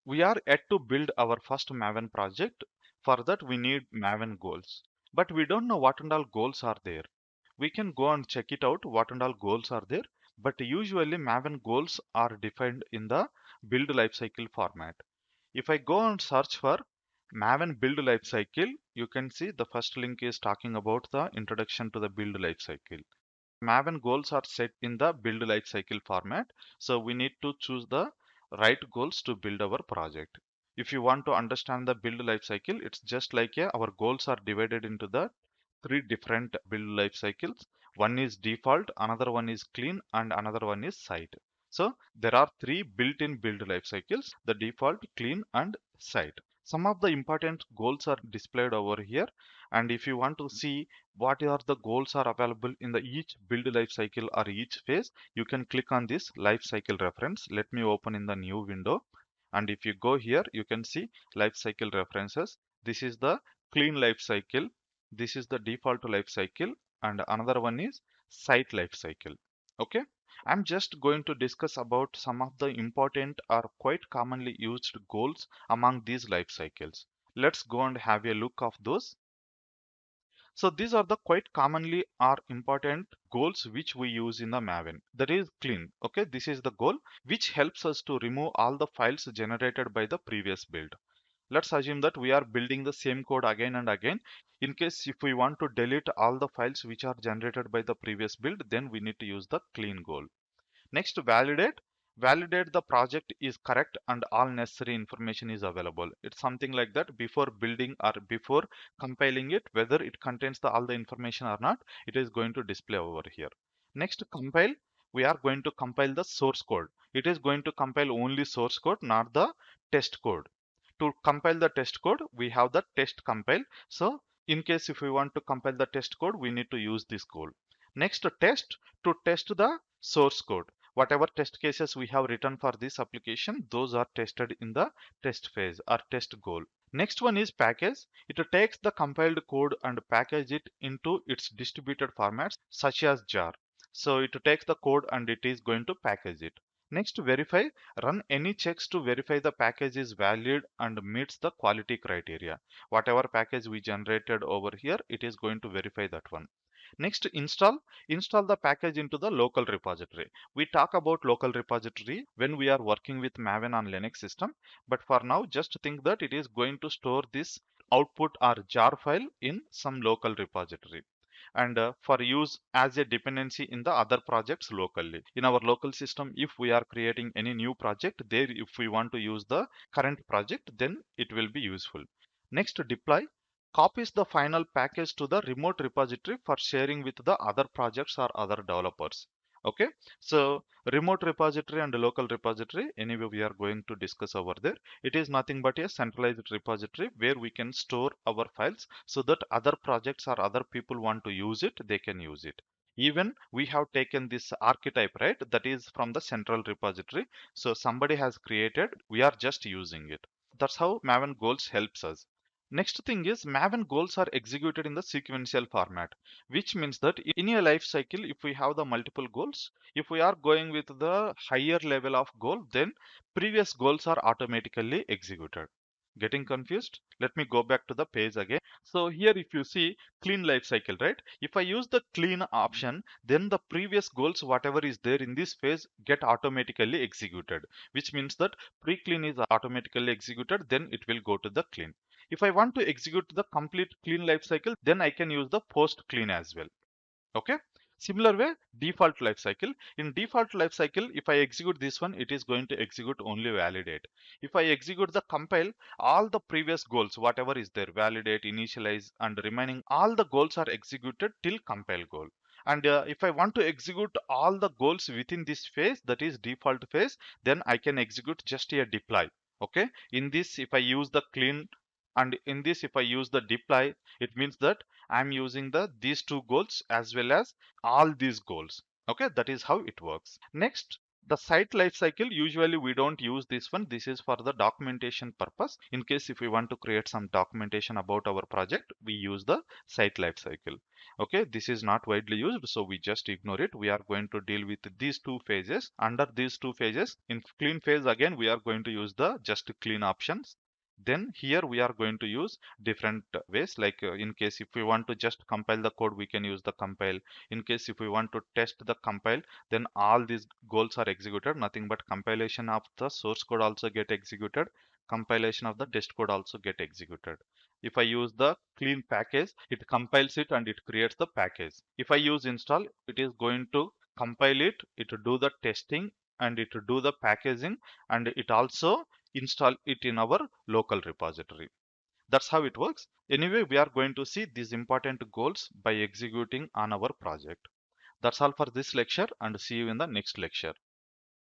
We are yet to build our first Maven project. For that, we need Maven goals. But we don't know what and all goals are there. We can go and check it out what and all goals are there. But usually Maven goals are defined in the build lifecycle format. If I go and search for Maven build lifecycle, you can see the first link is talking about the introduction to the build lifecycle. Maven goals are set in the build lifecycle format. So we need to choose the right goals to build our project. If you want to understand the build lifecycle, it's just like our goals are divided into the three different build life cycles. One is default, another one is clean, and another one is site. So there are three built-in build life cycles: the default, clean, and site. Some of the important goals are displayed over here. And if you want to see what are the goals are available in the each build life cycle or each phase, you can click on this life cycle reference. Let me open in the new window. And if you go here, you can see life cycle references. This is the clean life cycle, this is the default life cycle, and another one is site life cycle. Okay, I'm just going to discuss about some of the important or quite commonly used goals among these life cycles. Let's go and have a look of those. So these are the quite commonly are important goals which we use in the Maven. That is clean. Okay, this is the goal which helps us to remove all the files generated by the previous build. Let's assume that we are building the same code again and again. In case if we want to delete all the files which are generated by the previous build, then we need to use the clean goal. Next, validate. Validate the project is correct and all necessary information is available. It's something like that before building or before compiling it, whether it contains all the information or not, it is going to display over here. Next, compile. We are going to compile the source code. It is going to compile only source code, not the test code. To compile the test code, we have the test compile. So in case if we want to compile the test code, we need to use this goal. Next, test. To test the source code, whatever test cases we have written for this application, those are tested in the test phase or test goal. Next one is package. It takes the compiled code and package it into its distributed formats such as jar. So it takes the code and it is going to package it. Next, verify. Run any checks to verify the package is valid and meets the quality criteria. Whatever package we generated over here, it is going to verify that one. Next, install. Install the package into the local repository. We talk about local repository when we are working with Maven on Linux system. But for now, just think that it is going to store this output or jar file in some local repository and for use as a dependency in the other projects locally. In our local system, if we are creating any new project there, if we want to use the current project, then it will be useful. Next, deploy. Copies the final package to the remote repository for sharing with the other projects or other developers. Okay, so remote repository and local repository, anyway, we are going to discuss over there. It is nothing but a centralized repository where we can store our files so that other projects or other people want to use it, they can use it. Even we have taken this archetype, right? That is from the central repository. So somebody has created, we are just using it. That's how Maven goals helps us. Next thing is Maven goals are executed in the sequential format, which means that in a life cycle, if we have the multiple goals, if we are going with the higher level of goal, then previous goals are automatically executed. Getting confused? Let me go back to the page again. So here if you see clean life cycle, right? If I use the clean option, then the previous goals, whatever is there in this phase, get automatically executed, which means that pre-clean is automatically executed, then it will go to the clean. If I want to execute the complete clean life cycle, then I can use the post clean as well. Okay. Similar way, default life cycle. In default life cycle, if I execute this one, it is going to execute only validate. If I execute the compile, all the previous goals, whatever is there, validate, initialize, and remaining, all the goals are executed till compile goal. And if I want to execute all the goals within this phase, that is default phase, then I can execute just a deploy. Okay. In this, if I use the clean and in this, if I use the deploy, it means that I'm using these two goals as well as all these goals. Okay, that is how it works. Next, The site lifecycle, usually we don't use this one. This is for the documentation purpose. In case if we want to create some documentation about our project, we use the site lifecycle. Okay, this is not widely used, so we just ignore it. We are going to deal with these two phases. Under these two phases, in clean phase, again, we are going to use the just clean options. Then here we are going to use different ways, like in case if we want to just compile the code, we can use the compile. In case if we want to test the compile, then all these goals are executed. Nothing but compilation of the source code also get executed, compilation of the test code also get executed. If I use the clean package, it compiles it and it creates the package. If I use install, it is going to compile it, it do the testing, and it do the packaging, and it also install it in our local repository. That's how it works. Anyway, we are going to see these important goals by executing on our project. That's all for this lecture, and see you in the next lecture.